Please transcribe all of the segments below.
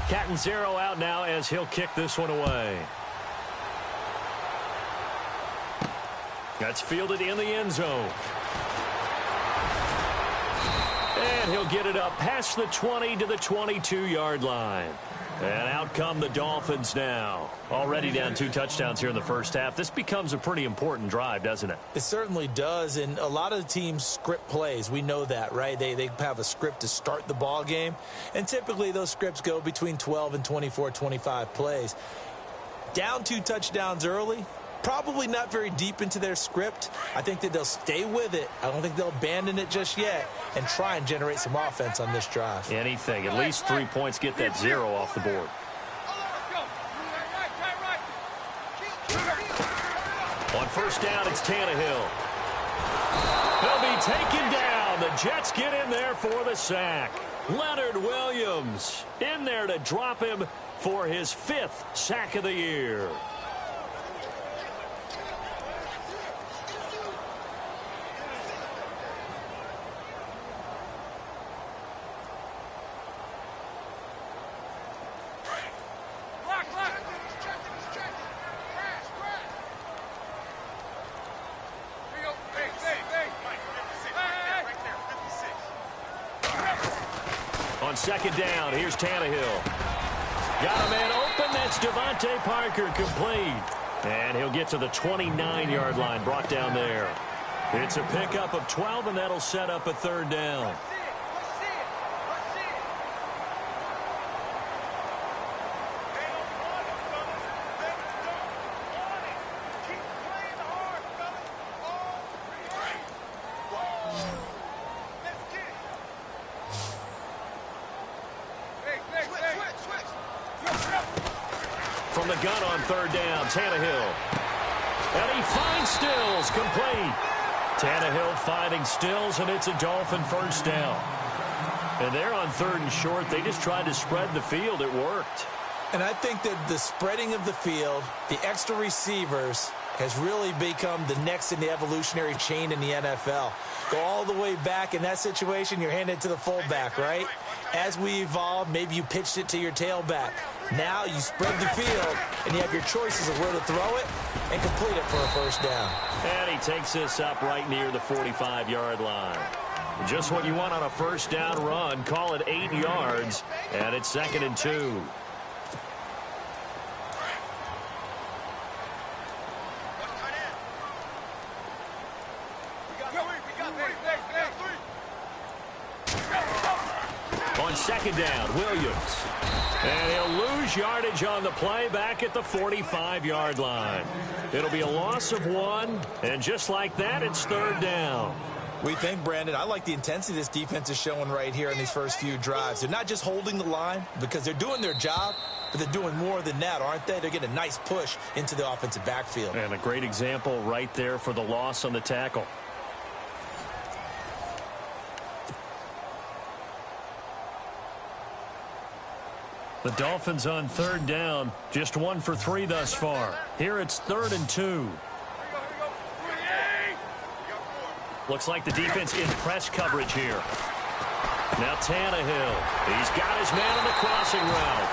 Cat and zero out now as he'll kick this one away. That's fielded in the end zone. And he'll get it up past the 20 to the 22-yard line. And out come the Dolphins now. Already down 2 touchdowns here in the first half. This becomes a pretty important drive, doesn't it? It certainly does, and a lot of the teams script plays. We know that, right? They have a script to start the ball game, and typically those scripts go between 12 and 24, 25 plays. Down 2 touchdowns early, probably not very deep into their script. I think that they'll stay with it. I don't think they'll abandon it just yet and try and generate some offense on this drive. Anything. At least 3 points, get that 0 off the board. On first down, it's Tannehill. He'll be taken down. The Jets get in there for the sack. Leonard Williams in there to drop him for his 5th sack of the year. On second down, here's Tannehill. Got a man open. That's Devontae Parker, complete. And he'll get to the 29-yard line, brought down there. It's a pickup of 12, and that'll set up a 3rd down. From the gun on 3rd down, Tannehill. And he finds Stills, complete. Tannehill finding Stills, and it's a Dolphin 1st down. And they're on 3rd and short. They just tried to spread the field. It worked. And I think that the spreading of the field, the extra receivers, has really become the next in the evolutionary chain in the NFL. Go all the way back in that situation, you're handing it to the fullback, right? As we evolve, maybe you pitched it to your tailback. Now you spread the field, and you have your choices of where to throw it and complete it for a 1st down. And he takes this up right near the 45-yard line. Just what you want on a 1st down run. Call it 8 yards, and it's 2nd and 2. On 2nd down, Williams. And he'll lose yardage on the play back at the 45-yard line. It'll be a loss of 1, and just like that, it's 3rd down. We think, Brandon, I like the intensity this defense is showing right here in these first few drives. They're not just holding the line because they're doing their job, but they're doing more than that, aren't they? They're getting a nice push into the offensive backfield. And a great example right there for the loss on the tackle. The Dolphins on 3rd down, just 1 for 3 thus far. Here it's 3rd and 2. Looks like the defense in press coverage here. Now Tannehill. He's got his man on the crossing route.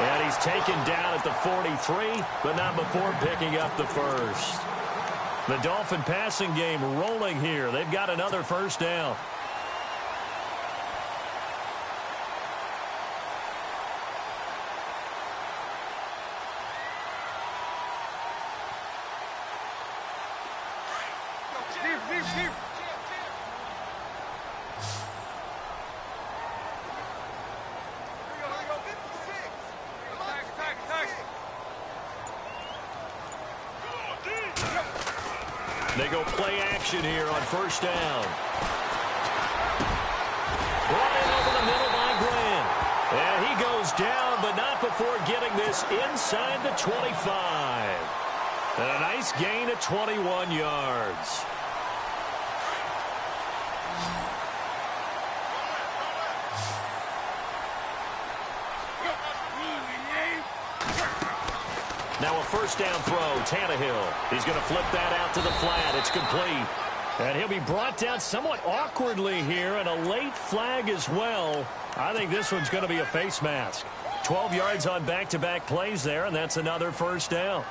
And he's taken down at the 43, but not before picking up the 1st. The Dolphin passing game rolling here. They've got another 1st down. They go play action here on 1st down. Brought in over the middle by Grant. And he goes down, but not before getting this inside the 25. And a nice gain of 21 yards. Now a 1st down throw, Tannehill. He's going to flip that out to the flat. It's complete. And he'll be brought down somewhat awkwardly here, and a late flag as well. I think this one's going to be a face mask. 12 yards on back-to-back plays there, and that's another first down.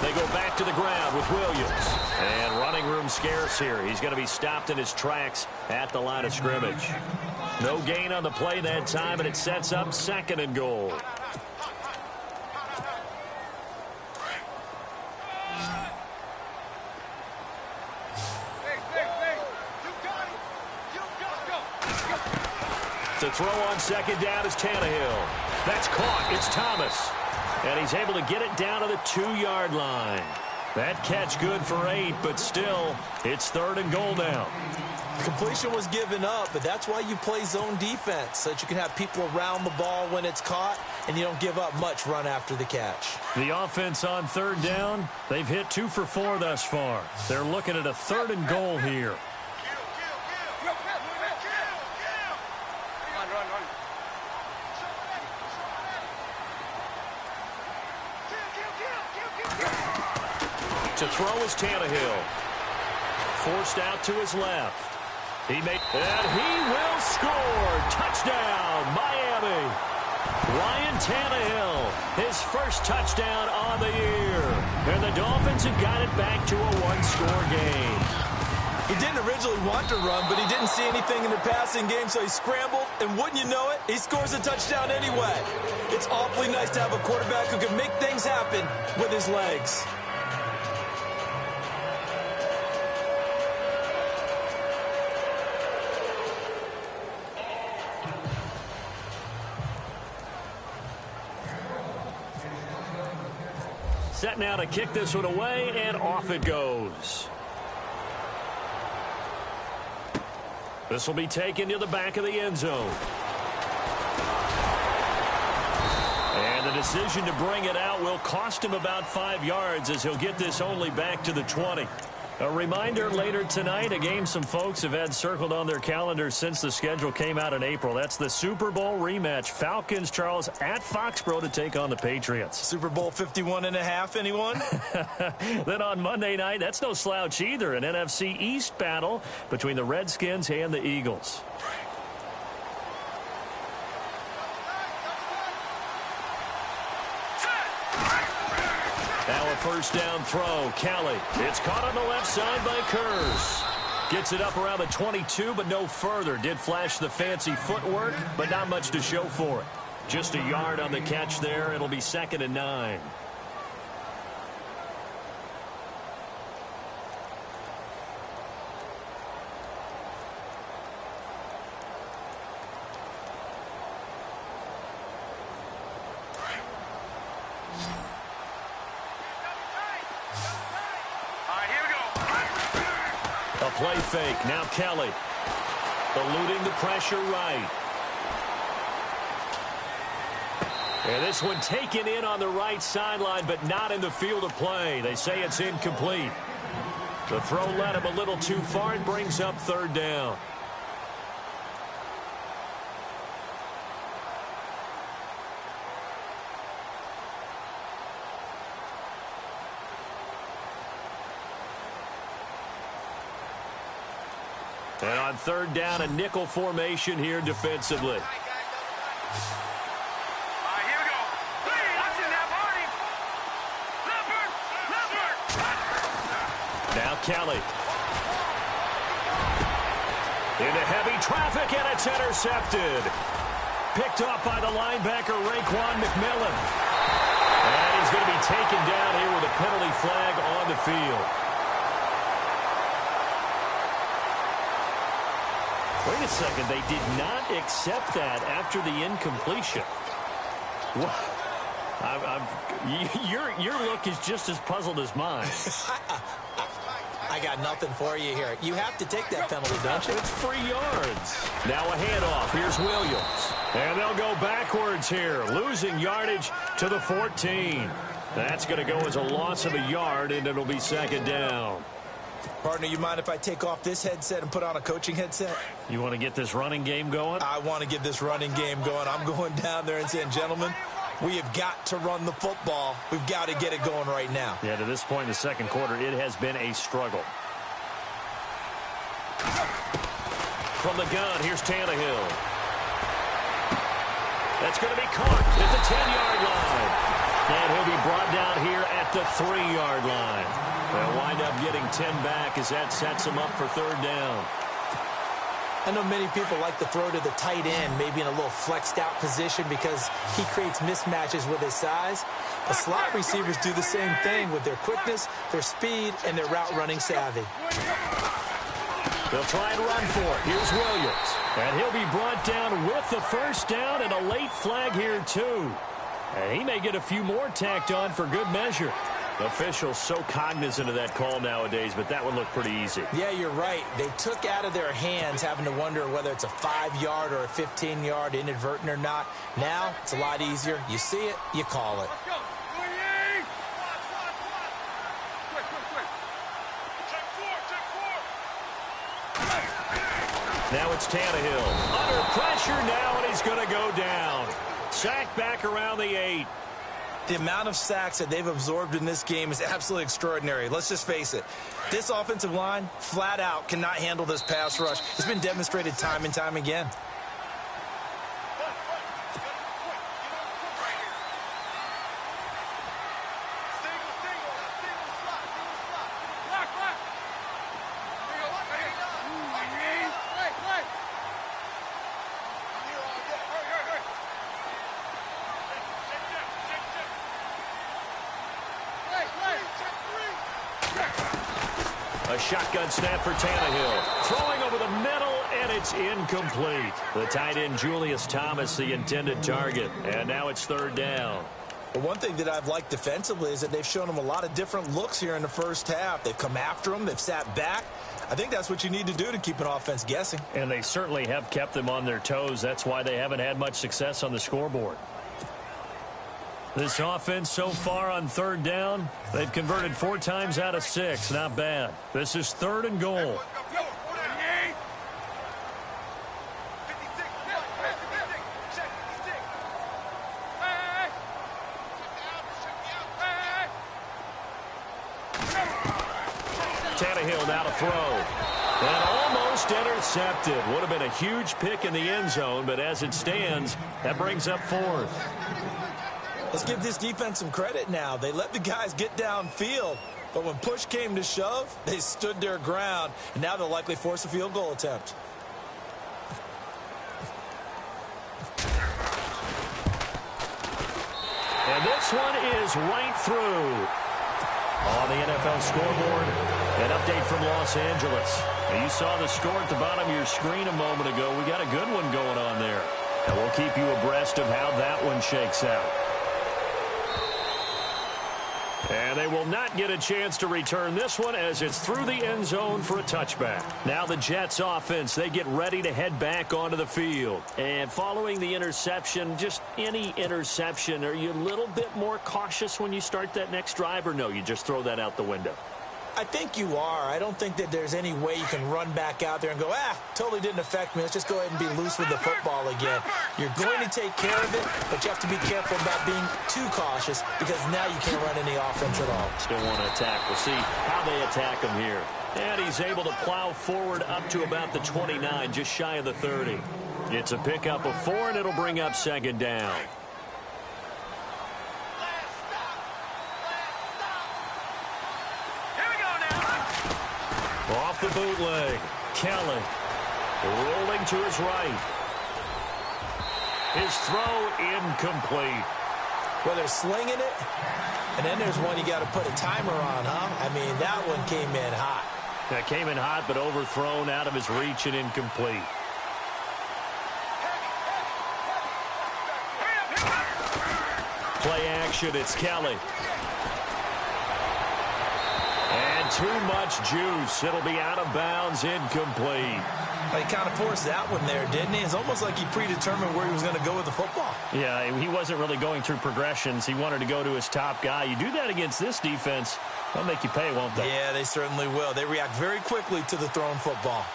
They go back to the ground with Williams. And running room scarce here. He's going to be stopped in his tracks at the line of scrimmage. No gain on the play that time, and it sets up 2nd and goal. To throw on 2nd down is Tannehill. That's caught. It's Thomas. And he's able to get it down to the 2-yard line. That catch good for 8, but still, it's 3rd and goal now. Completion was given up, but that's why you play zone defense, so that you can have people around the ball when it's caught, and you don't give up much run after the catch. The offense on 3rd down, they've hit 2 for 4 thus far. They're looking at a 3rd and goal here. To throw is Tannehill. Forced out to his left. And he will score. Touchdown, Miami. Ryan Tannehill, his first touchdown on the year. And the Dolphins have got it back to a 1-score game. He didn't originally want to run, but he didn't see anything in the passing game, so he scrambled, and wouldn't you know it, he scores a touchdown anyway. It's awfully nice to have a quarterback who can make things happen with his legs. Set now to kick this one away, and off it goes. This will be taken to the back of the end zone. And the decision to bring it out will cost him about 5 yards, as he'll get this only back to the 20. A reminder later tonight, a game some folks have had circled on their calendars since the schedule came out in April. That's the Super Bowl rematch. Falcons, Charles, at Foxborough to take on the Patriots. Super Bowl 51.5, anyone? Then on Monday night, that's no slouch either, an NFC East battle between the Redskins and the Eagles. Now a first down throw. Kelly. It's caught on the left side by Kurz. Gets it up around the 22, but no further. Did flash the fancy footwork, but not much to show for it. Just a yard on the catch there. It'll be 2nd and 9. A play fake. Now Kelly. Eluding the pressure right. And this one taken in on the right sideline, but not in the field of play. They say it's incomplete. The throw led him a little too far. It brings up 3rd down. And on 3rd down, a nickel formation here defensively. Now Kelly. Into heavy traffic, and it's intercepted. Picked off by the linebacker, Raekwon McMillan. And he's going to be taken down here with a penalty flag on the field. Wait a second, they did not accept that after the incompletion. What? Your look is just as puzzled as mine. I got nothing for you here. You have to take that penalty, don't you? It's 3 yards. Now a handoff. Here's Williams. And they'll go backwards here, losing yardage to the 14. That's going to go as a loss of a yard, and it'll be 2nd down. Partner, you mind if I take off this headset and put on a coaching headset? You want to get this running game going? I want to get this running game going. I'm going down there and saying, gentlemen, we have got to run the football. We've got to get it going right now. Yeah, to this point in the 2nd quarter, it has been a struggle. from the gun. Here's Tannehill. That's going to be caught at the 10-yard line. And he'll be brought down here at the 3-yard line. They'll wind up getting 10 back as that sets them up for third down. I know many people like to throw to the tight end, maybe in a little flexed out position because he creates mismatches with his size. The slot receivers do the same thing with their quickness, their speed, and their route running savvy. They'll try and run for it. Here's Williams. And he'll be brought down with the first down and a late flag here, too. And he may get a few more tacked on for good measure. Officials so cognizant of that call nowadays, but that would look pretty easy. Yeah, you're right. They took out of their hands having to wonder whether it's a 5-yard or a 15-yard inadvertent or not. Now, it's a lot easier. You see it, you call it. Now it's Tannehill. Under pressure now, and he's going to go down. Sacked back around the 8. The amount of sacks that they've absorbed in this game is absolutely extraordinary. Let's just face it. This offensive line, flat out, cannot handle this pass rush. It's been demonstrated time and time again. A shotgun snap for Tannehill. Throwing over the middle, and it's incomplete. The tight end, Julius Thomas, the intended target. And now it's third down. Well, one thing that I've liked defensively is that they've shown them a lot of different looks here in the first half. They've come after them. They've sat back. I think that's what you need to do to keep an offense guessing. And they certainly have kept them on their toes. That's why they haven't had much success on the scoreboard. This offense so far on third down, they've converted 4 times out of 6. Not bad. This is third and goal. Tannehill now to throw. And almost intercepted. Would have been a huge pick in the end zone, but as it stands, that brings up 4th. Let's give this defense some credit now. They let the guys get downfield, but when push came to shove, they stood their ground, and now they'll likely force a field goal attempt. And this one is right through. On the NFL scoreboard, an update from Los Angeles. And you saw the score at the bottom of your screen a moment ago. We got a good one going on there. And we'll keep you abreast of how that one shakes out. And they will not get a chance to return this one as it's through the end zone for a touchback. Now the Jets offense, they get ready to head back onto the field. And following the interception, just any interception, are you a little bit more cautious when you start that next drive, or no, you just throw that out the window? I think you are. I don't think that there's any way you can run back out there and go, totally didn't affect me. Let's just go ahead and be loose with the football again. You're going to take care of it, but you have to be careful about being too cautious because now you can't run any offense at all. Still want to attack. We'll see how they attack him here. And he's able to plow forward up to about the 29, just shy of the 30. It's a pickup of 4, and it'll bring up second down. Off the bootleg, Kelly rolling to his right. His throw incomplete. Well, they're slinging it, and then there's one you got to put a timer on, huh? I mean, that one came in hot. That came in hot, but overthrown out of his reach and incomplete. Play action, it's Kelly. And too much juice. It'll be out of bounds, incomplete. He kind of forced that one there, didn't he? It's almost like he predetermined where he was going to go with the football. Yeah, he wasn't really going through progressions. He wanted to go to his top guy. You do that against this defense, they'll make you pay, won't they? Yeah, they certainly will. They react very quickly to the thrown football.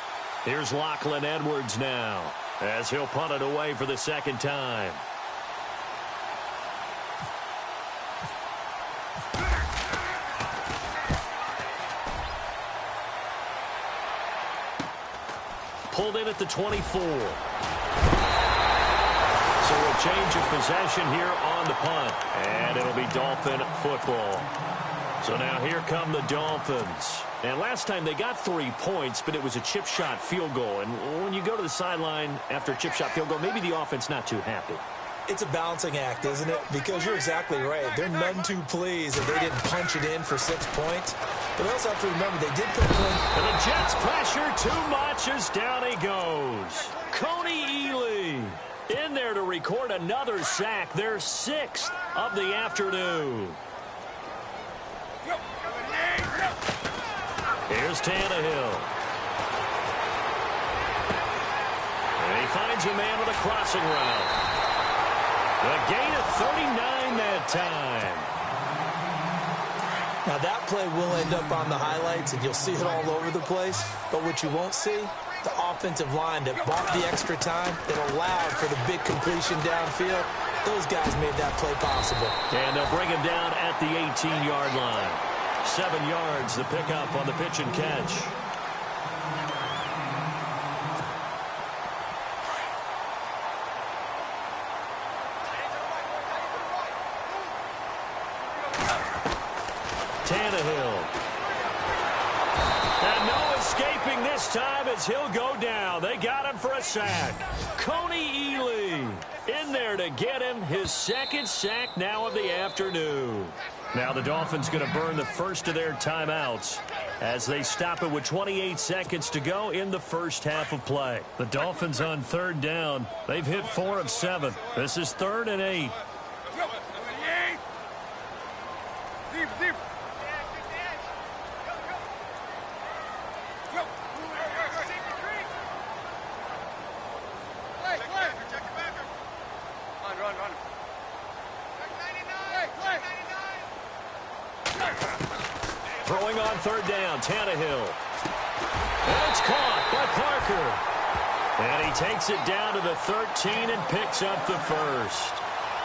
Here's Lachlan Edwards now as he'll punt it away for the second time. pulled in at the 24. So a change of possession here on the punt. And it'll be Dolphin football. So now here come the Dolphins. And last time they got 3 points, but it was a chip shot field goal. And when you go to the sideline after a chip shot field goal, maybe the offense not too happy. It's a balancing act, isn't it? Because you're exactly right. They're none too pleased if they didn't punch it in for 6 points. But they also have to remember they did put one. And the Jets pressure too much as down he goes. Coney Ely in there to record another sack. Their 6th of the afternoon. Here's Tannehill. And he finds a man with a crossing route. A gain of 39 that time. Now that play will end up on the highlights, and you'll see it all over the place. But what you won't see, the offensive line that bought the extra time, that allowed for the big completion downfield. Those guys made that play possible. And they'll bring him down at the 18-yard line. 7 yards, the pickup on the pitch and catch. Tannehill. And no escaping this time as he'll go down. They got him for a sack. Coney Ely in there to get him his 2nd sack now of the afternoon. Now the Dolphins going to burn the first of their timeouts as they stop it with 28 seconds to go in the first half of play. The Dolphins on 3rd down. They've hit 4 of 7. This is 3rd and 8. Throwing on 3rd down, Tannehill. And it's caught by Parker. And he takes it down to the 13 and picks up the first.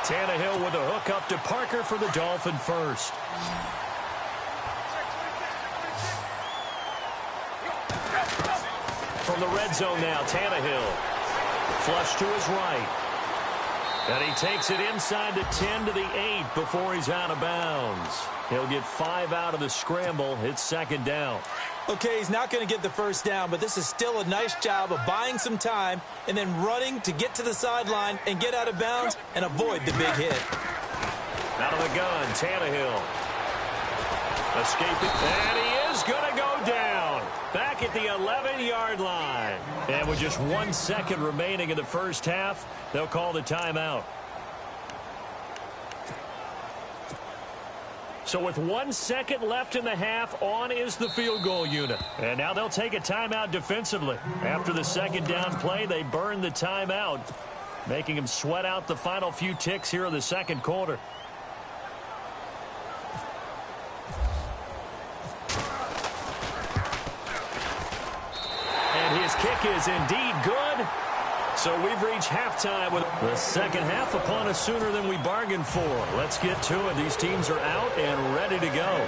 Tannehill with a hook up to Parker for the Dolphin first. From the red zone now, Tannehill. Flush to his right. And he takes it inside the 10 to the 8 before he's out of bounds. He'll get 5 out of the scramble. It's 2nd down. Okay, he's not going to get the first down, but this is still a nice job of buying some time and then running to get to the sideline and get out of bounds and avoid the big hit. Out of the gun, Tannehill. Escaping, and he is going to go down. Back at the 11-yard line. And with just 1 second remaining in the first half, they'll call the timeout. So with 1 second left in the half, on is the field goal unit. And now they'll take a timeout defensively. After the 2nd down play, they burn the timeout, making them sweat out the final few ticks here in the 2nd quarter. And his kick is indeed good. So we've reached halftime with the 2nd half upon us sooner than we bargained for. Let's get to it. These teams are out and ready to go.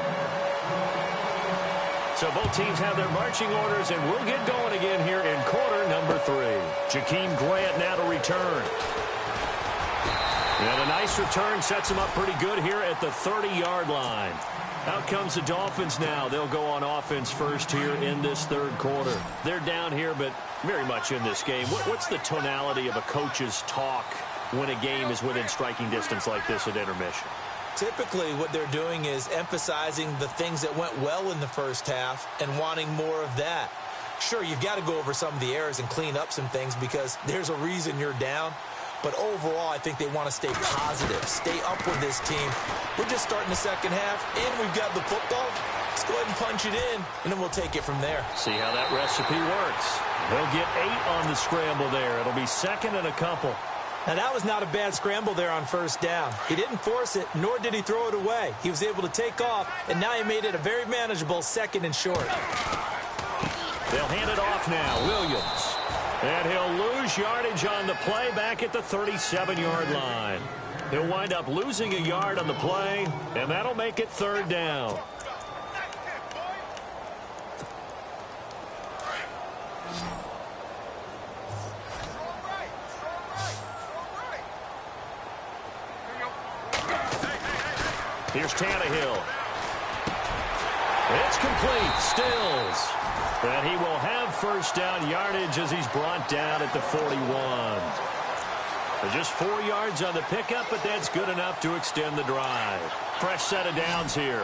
So both teams have their marching orders, and we'll get going again here in quarter number 3. Jakeem Grant now to return. And a nice return sets him up pretty good here at the 30-yard line. Out comes the Dolphins now. They'll go on offense first here in this 3rd quarter. They're down here, but very much in this game. What's the tonality of a coach's talk when a game is within striking distance like this at intermission? Typically, what they're doing is emphasizing the things that went well in the first half and wanting more of that. Sure, you've got to go over some of the errors and clean up some things because there's a reason you're down. But overall, I think they want to stay positive, stay up with this team. We're just starting the 2nd half, and we've got the football. Let's go ahead and punch it in, and then we'll take it from there. See how that recipe works. They'll get 8 on the scramble there. It'll be 2nd and a couple. Now, that was not a bad scramble there on 1st down. He didn't force it, nor did he throw it away. He was able to take off, and now he made it a very manageable 2nd and short. They'll hand it off now. Williams. And he'll lose yardage on the play back at the 37-yard line. He'll wind up losing a yard on the play, and that'll make it 3rd down. Here's Tannehill. It's complete. Stills. And he will have first down yardage as he's brought down at the 41. Just 4 yards on the pickup, but that's good enough to extend the drive. Fresh set of downs here.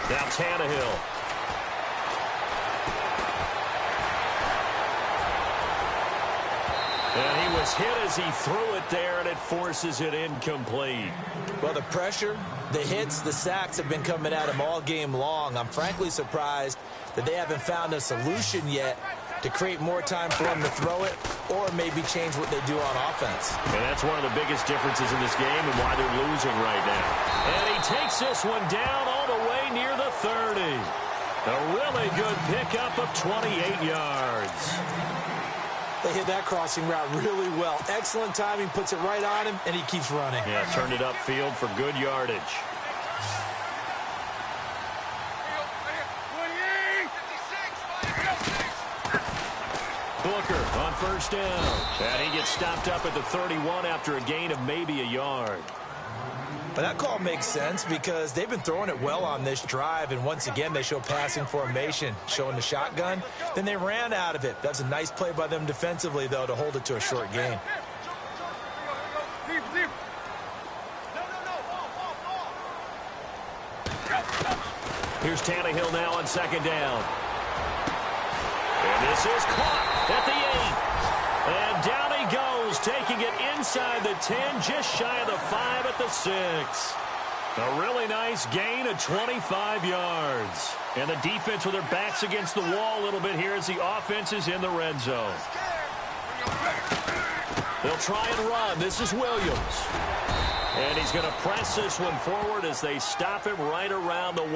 Now Tannehill. And he was hit as he threw it there, and it forces it incomplete. Well, the pressure, the hits, the sacks have been coming at him all game long. I'm frankly surprised that they haven't found a solution yet to create more time for him to throw it or maybe change what they do on offense. And that's one of the biggest differences in this game and why they're losing right now. And he takes this one down all the way near the 30. A really good pickup of 28 yards. They hit that crossing route really well. Excellent timing, puts it right on him, and he keeps running. Yeah, turned it upfield for good yardage. Booker on first down. And he gets stopped up at the 31 after a gain of maybe a yard. But that call makes sense because they've been throwing it well on this drive, and once again they show passing formation, showing the shotgun. Then they ran out of it. That's a nice play by them defensively, though, to hold it to a short gain. Here's Tannehill now on second down. And this is caught at the 8. And down he goes, taking it inside the 10, just shy of the 5 at the 6. A really nice gain of 25 yards. And the defense with their backs against the wall a little bit here as the offense is in the red zone. They'll try and run. This is Williams. And he's going to press this one forward as they stop him right around the 1.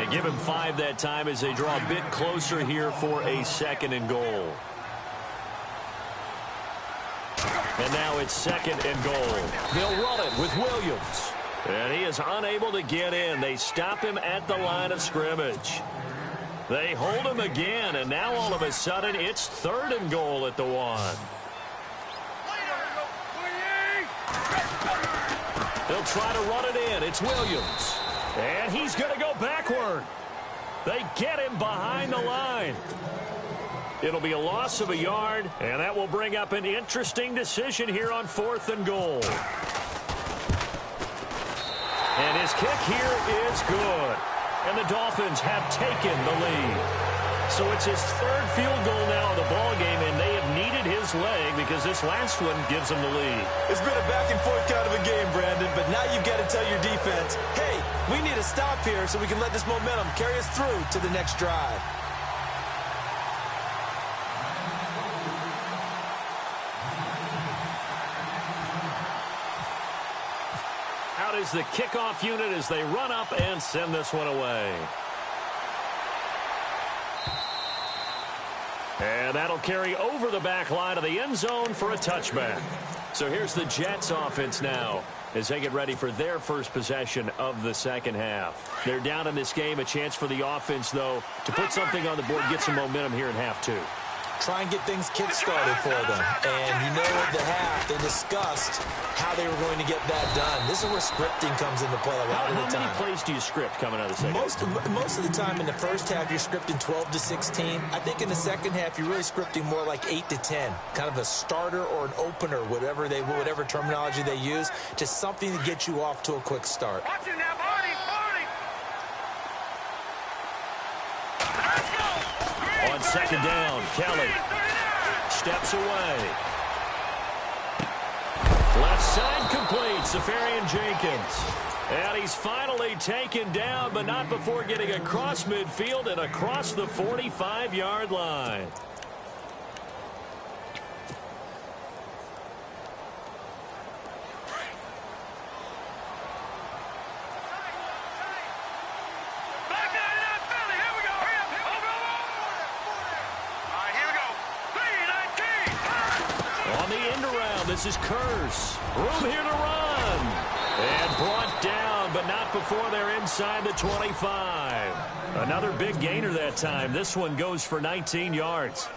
And give him 5 that time as they draw a bit closer here for a 2nd and goal. And now it's 2nd and goal. They'll run it with Williams. And he is unable to get in. They stop him at the line of scrimmage. They hold him again, and now all of a sudden it's 3rd and goal at the 1. They'll try to run it in. It's Williams. And he's going to go backward. They get him behind the line. It'll be a loss of a yard, and that will bring up an interesting decision here on 4th and goal. And his kick here is good. And the Dolphins have taken the lead. So it's his 3rd field goal now in the ballgame, and they have needed his leg because this last one gives them the lead. It's been a back-and-forth kind of a game, Brandon, but now you've got to tell your defense, hey, we need a stop here so we can let this momentum carry us through to the next drive. Out is the kickoff unit as they run up and send this one away. And that'll carry over the back line of the end zone for a touchback. So here's the Jets offense now as they get ready for their first possession of the second half. They're down in this game. A chance for the offense, though, to put something on the board, get some momentum here in half 2. Try and get things kick-started for them. And you know at the half, they discussed how they were going to get that done. This is where scripting comes into play a lot of the time. How many plays do you script coming out of the second? Most of the time in the first half, you're scripting 12 to 16. I think in the second half, you're really scripting more like 8 to 10. Kind of a starter or an opener, whatever terminology they use. Just something to get you off to a quick start. Watch it now, Barney! On second down, Kelly steps away. Left side complete, Safarian Jenkins. And he's finally taken down, but not before getting across midfield and across the 45-yard line. This is Curse. Room here to run. And brought down, but not before they're inside the 25. Another big gainer that time. This one goes for 19 yards.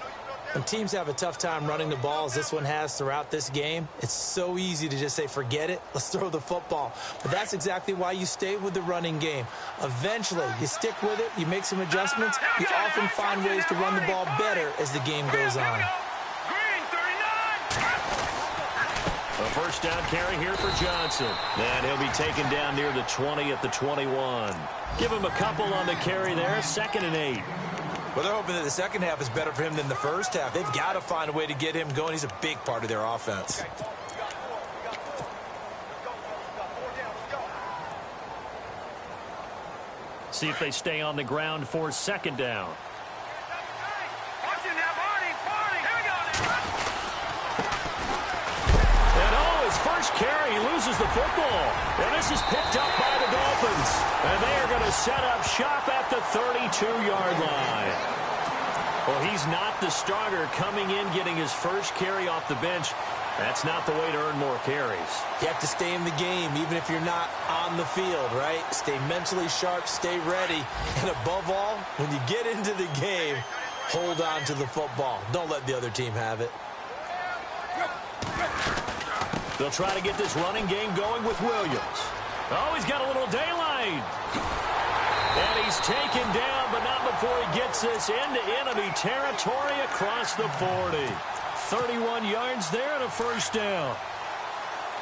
When teams have a tough time running the ball, as this one has throughout this game, it's so easy to just say, forget it, let's throw the football. But that's exactly why you stay with the running game. Eventually, you stick with it, you make some adjustments, you often find ways to run the ball better as the game goes on. A first down carry here for Johnson. And he'll be taken down near the 20 at the 21. Give him a couple on the carry there, 2nd and 8. Well, they're hoping that the second half is better for him than the first half. They've got to find a way to get him going. He's a big part of their offense. See if they stay on the ground for 2nd down. And his first carry, he loses the football. And this is picked up by the Dolphins. And they are going to set up shop at the 32-yard line. Well, he's not the starter coming in, getting his first carry off the bench. That's not the way to earn more carries. You have to stay in the game, even if you're not on the field, right? Stay mentally sharp, stay ready. And above all, when you get into the game, hold on to the football. Don't let the other team have it. They'll try to get this running game going with Williams. Oh, he's got a little daylight. And he's taken down, but not before he gets this into enemy territory across the 40. 31 yards there and a first down.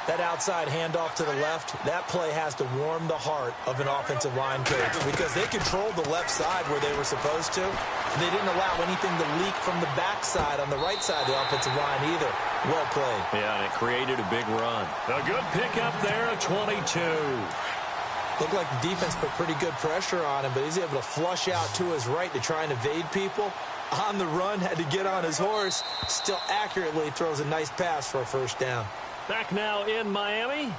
That outside handoff to the left, that play has to warm the heart of an offensive line coach because they controlled the left side where they were supposed to. And they didn't allow anything to leak from the backside on the right side of the offensive line either. Well played. Yeah, and it created a big run. A good pickup there at 22. Looked like the defense put pretty good pressure on him, but he's able to flush out to his right to try and evade people. On the run, had to get on his horse. Still accurately throws a nice pass for a first down. Back now in Miami.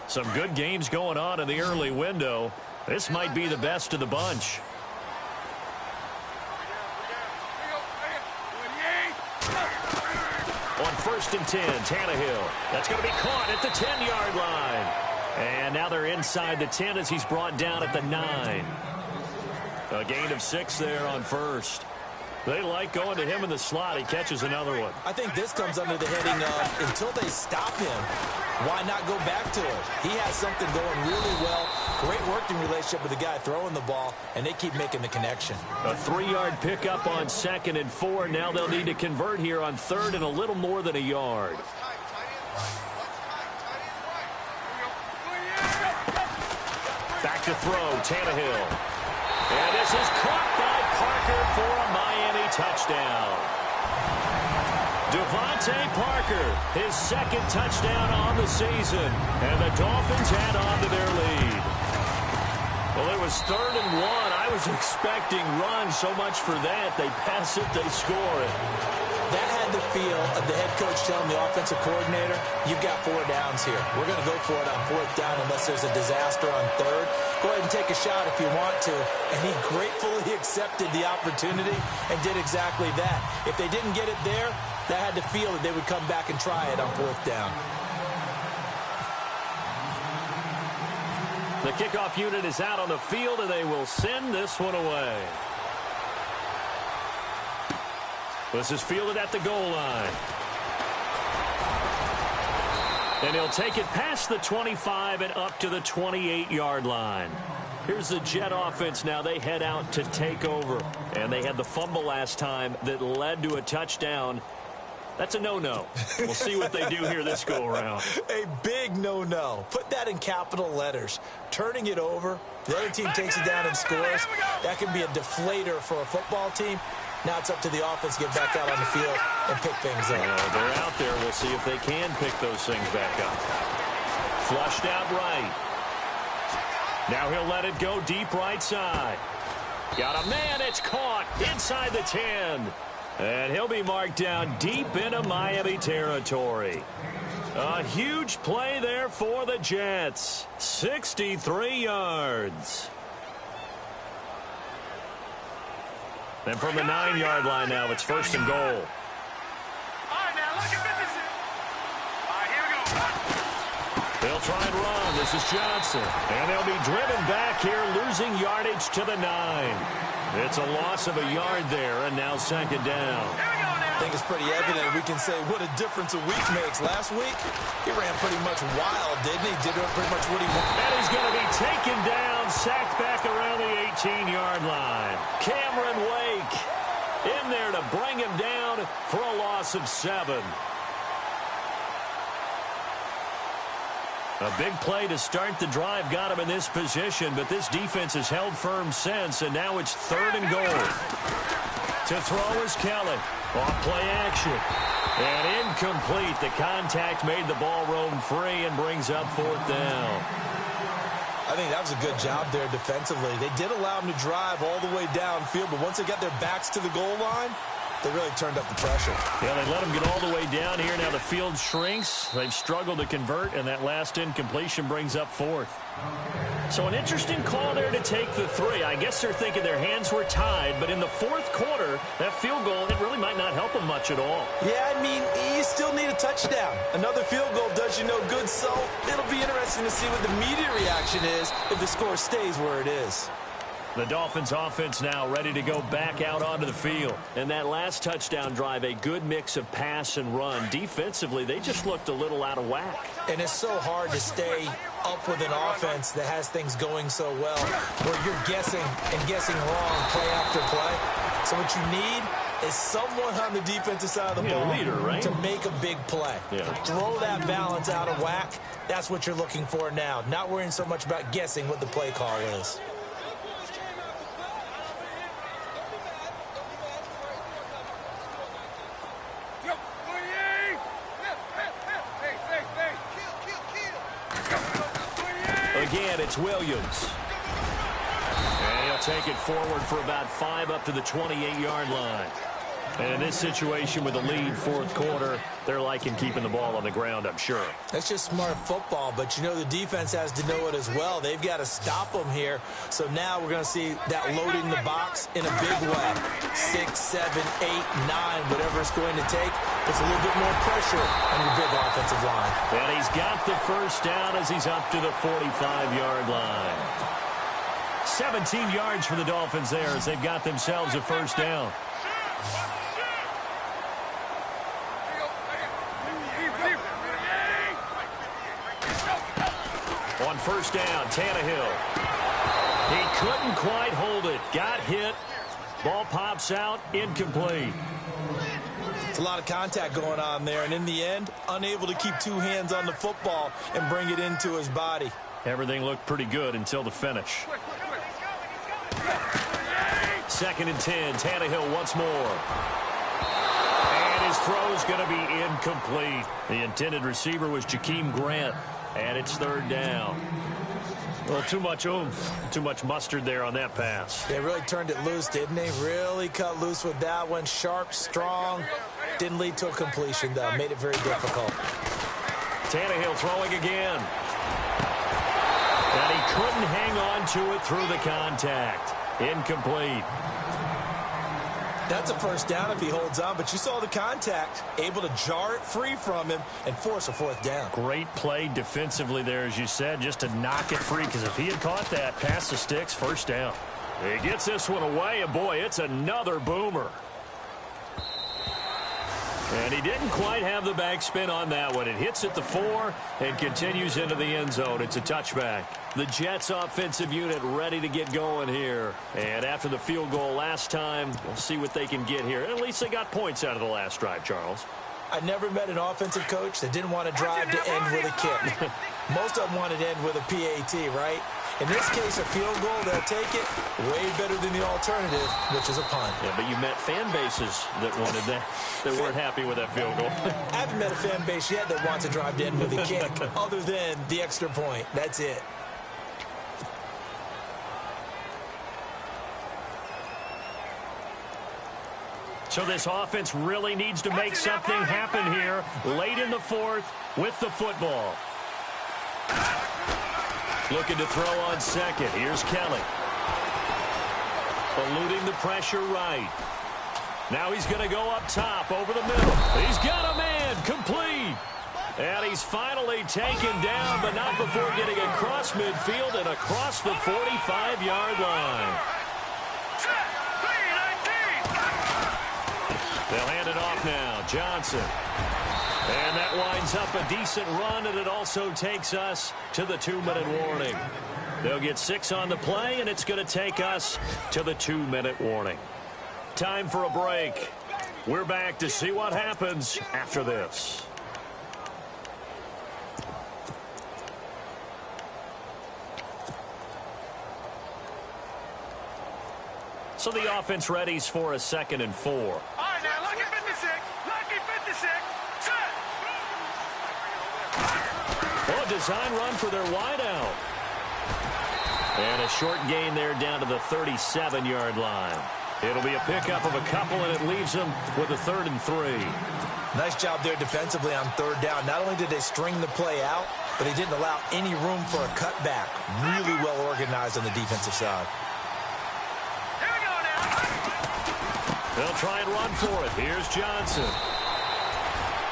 Some good games going on in the early window. This might be the best of the bunch. On 1st and 10, Tannehill. That's going to be caught at the 10-yard line. And now they're inside the 10 as he's brought down at the 9. A gain of 6 there on 1st. They like going to him in the slot. He catches another one. I think this comes under the heading of until they stop him, why not go back to it? He has something going really well. Great working relationship with the guy throwing the ball, and they keep making the connection. A 3-yard pickup on 2nd and 4. Now they'll need to convert here on 3rd and a little more than a yard. Back to throw, Tannehill. And this is caught by Parker for a Miami touchdown. Devontae Parker, his 2nd touchdown on the season. And the Dolphins add on to their lead. Well, it was 3rd and 1. I was expecting runs, so much for that. They pass it, they score it. That had the feel of the head coach telling the offensive coordinator, you've got 4 downs here. We're going to go for it on 4th down unless there's a disaster on 3rd. Go ahead and take a shot if you want to. And he gratefully accepted the opportunity and did exactly that. If they didn't get it there, that had the feel that they would come back and try it on 4th down. The kickoff unit is out on the field, and they will send this one away. This is fielded at the goal line. And he'll take it past the 25 and up to the 28-yard line. Here's the Jet offense now. They head out to take over. And they had the fumble last time that led to a touchdown. That's a no-no. We'll see what they do here this go-around. A big no-no. Put that in capital letters. Turning it over, the other team takes it down and scores. That can be a deflator for a football team. Now it's up to the offense to get back out on the field and pick things up. They're out there. We'll see if they can pick those things back up. Flushed out right. Now he'll let it go deep right side. Got a man. It's caught inside the 10. And he'll be marked down deep into Miami territory. A huge play there for the Jets. 63 yards. And from the 9-yard line now, it's 1st and goal. All right, now, look at this. All right, here we go. They'll try and run. This is Johnson. And they'll be driven back here, losing yardage to the 9. It's a loss of a yard there, and now 2nd down. I think it's pretty evident. We can say what a difference a week makes. Last week, he ran pretty much wild, didn't he? Did pretty much what he wanted. And he's going to be taken down, sacked back around the 18-yard line. Cameron Wake in there to bring him down for a loss of 7. A big play to start the drive got him in this position, but this defense has held firm since, and now it's 3rd and goal. To throw is Kelly. Off play action. And incomplete. The contact made the ball roam free and brings up 4th down. I think that was a good job there defensively. They did allow him to drive all the way downfield, but once they got their backs to the goal line, they really turned up the pressure. Yeah, they let him get all the way down here. Now the field shrinks. They've struggled to convert, and that last incompletion brings up 4th. So an interesting call there to take the 3. I guess they're thinking their hands were tied, but in the 4th quarter, that field goal, it really might not help them much at all. Yeah, I mean, you still need a touchdown. Another field goal does you no good, so it'll be interesting to see what the immediate reaction is if the score stays where it is. The Dolphins offense now ready to go back out onto the field. And that last touchdown drive, a good mix of pass and run. Defensively, they just looked a little out of whack. And it's so hard to stay up with an offense that has things going so well, where you're guessing and guessing wrong play after play. So what you need is someone on the defensive side of the ball leader, right? to make a big play. Yeah. Throw that balance out of whack. That's what you're looking for now. Not worrying so much about guessing what the play call is. Again, it's Williams. And he'll take it forward for about 5 up to the 28-yard line. And in this situation with the lead 4th quarter, they're liking keeping the ball on the ground, I'm sure. That's just smart football, but you know the defense has to know it as well. They've got to stop them here. So now we're going to see that loading the box in a big way. 6, 7, 8, 9, whatever it's going to take. Puts a little bit more pressure on your big offensive line. And he's got the 1st down as he's up to the 45-yard line. 17 yards for the Dolphins there as they've got themselves a 1st down. On 1st down, Tannehill. He couldn't quite hold it. Got hit. Ball pops out. Incomplete. It's a lot of contact going on there, and in the end, unable to keep 2 hands on the football and bring it into his body. Everything looked pretty good until the finish. 2nd and 10. Tannehill once more. And his throw is going to be incomplete. The intended receiver was Jakeem Grant. And it's 3rd down. Well, too much oomph, too much mustard there on that pass. They really turned it loose, didn't they? Really cut loose with that one. Sharp, strong. Didn't lead to a completion, though. Made it very difficult. Tannehill throwing again. And he couldn't hang on to it through the contact. Incomplete. That's a 1st down if he holds on, but you saw the contact, able to jar it free from him and force a 4th down. Great play defensively there, as you said, just to knock it free, because if he had caught that, past the sticks, 1st down. He gets this one away, and boy, it's another boomer. And he didn't quite have the backspin on that one. It hits at the 4 and continues into the end zone. It's a touchback. The Jets offensive unit ready to get going here. And after the field goal last time, we'll see what they can get here. At least they got points out of the last drive, Charles. I never met an offensive coach that didn't want to drive to end with a kick. Most of them wanted to end with a PAT, right? In this case, a field goal, they'll take it way better than the alternative, which is a punt. Yeah, but you met fan bases that wanted that, that weren't happy with that field goal. I haven't met a fan base yet that wants to drive to end with a kick, other than the extra point. That's it. So this offense really needs to make something happen here late in the 4th with the football. Looking to throw on 2nd. Here's Kelly. Eluding the pressure right. Now he's going to go up top over the middle. He's got a man complete. And he's finally taken down, but not before getting across midfield and across the 45-yard line. They'll hand it off now. Johnson. And that winds up a decent run, and it also takes us to the 2-minute warning. They'll get 6 on the play, and it's going to take us to the 2-minute warning. Time for a break. We're back to see what happens after this. So the offense readies for a 2nd and 4. All right, now, lucky 56. Lucky 56. Set. Oh, design run for their wideout. And a short gain there down to the 37-yard line. It'll be a pickup of a couple, and it leaves them with a 3rd and 3. Nice job there defensively on 3rd down. Not only did they string the play out, but they didn't allow any room for a cutback. Really well organized on the defensive side. Here we go now. They'll try and run for it. Here's Johnson.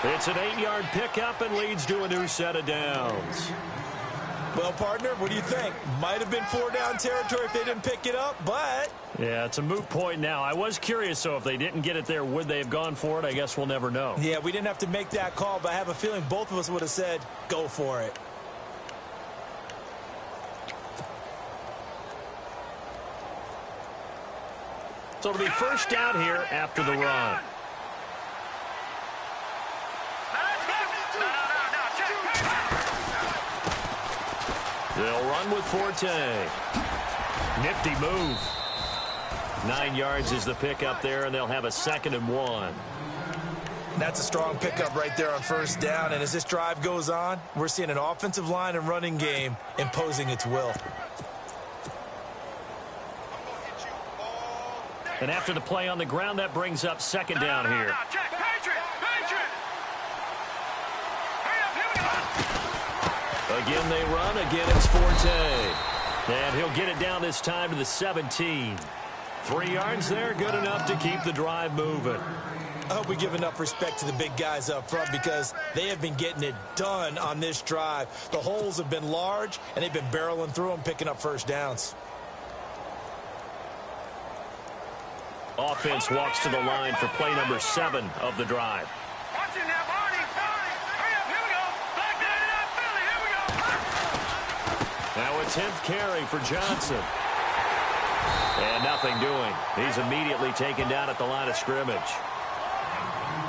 It's an 8-yard pickup and leads to a new set of downs. Well, partner, what do you think? Might have been 4-down territory if they didn't pick it up, but... Yeah, it's a moot point now. I was curious, so if they didn't get it there, would they have gone for it? I guess we'll never know. Yeah, we didn't have to make that call, but I have a feeling both of us would have said, go for it. So it'll be 1st down here after the run. They'll run with Forte. Nifty move. 9 yards is the pickup there, and they'll have a 2nd and 1. That's a strong pickup right there on 1st down, and as this drive goes on, we're seeing an offensive line and running game imposing its will. And after the play on the ground, that brings up 2nd down here. Again, they run. Again, it's Forte. And he'll get it down this time to the 17. 3 yards there, good enough to keep the drive moving. I hope we give enough respect to the big guys up front because they have been getting it done on this drive. The holes have been large, and they've been barreling through them, picking up 1st downs. Offense walks to the line for play number 7 of the drive. Now a 10th carry for Johnson. And nothing doing. He's immediately taken down at the line of scrimmage.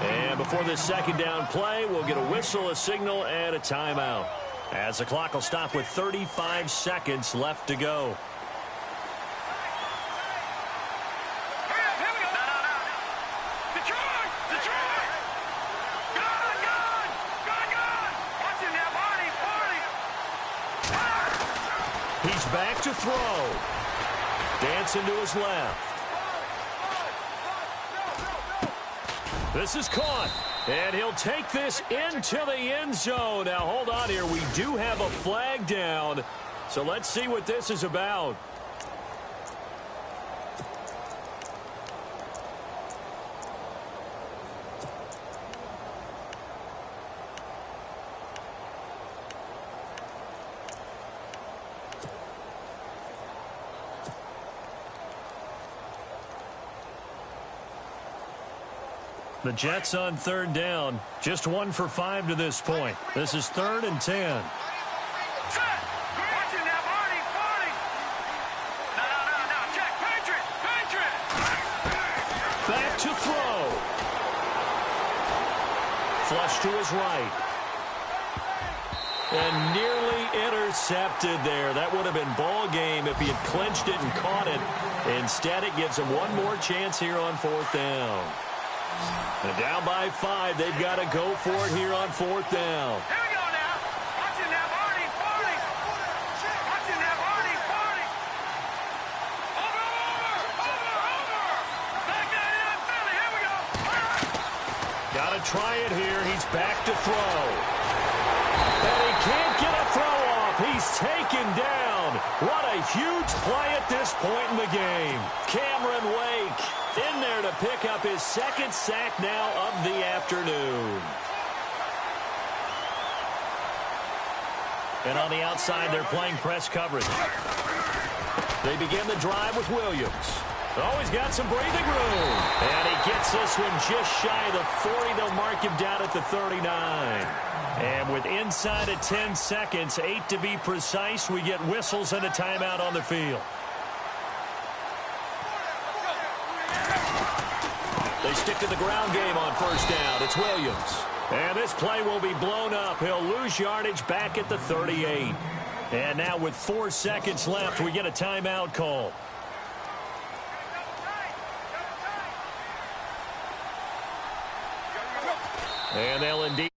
And before this 2nd down play, we'll get a whistle, a signal, and a timeout. As the clock will stop with 35 seconds left to go. He's back to throw. Dancing to his left. This is caught. And he'll take this into the end zone. Now, hold on here. We do have a flag down. So let's see what this is about. The Jets on 3rd down. Just 1 for 5 to this point. This is 3rd and 10. Back to throw. Flush to his right. And nearly intercepted there. That would have been ball game if he had clinched it and caught it. Instead, it gives him one more chance here on 4th down. And down by 5. They've got to go for it here on 4th down. Here we go now. Watch it now, Barney. Watch it now, Barney. Over. Back down in Philly. Here we go. Got to try it here. He's back to throw. And he can't get a throw off. He's taken down. down. What a huge play at this point in the game. Cameron Wake in there to pick up his second sack now of the afternoon. And on the outside, they're playing press coverage. They begin the drive with Williams. Oh, he's got some breathing room. And he gets this one just shy of the 40. They'll mark him down at the 39. And with inside of 10 seconds, 8 to be precise, we get whistles and a timeout on the field. They stick to the ground game on first down. It's Williams. And this play will be blown up. He'll lose yardage back at the 38. And now with 4 seconds left, we get a timeout call. And they'll indeed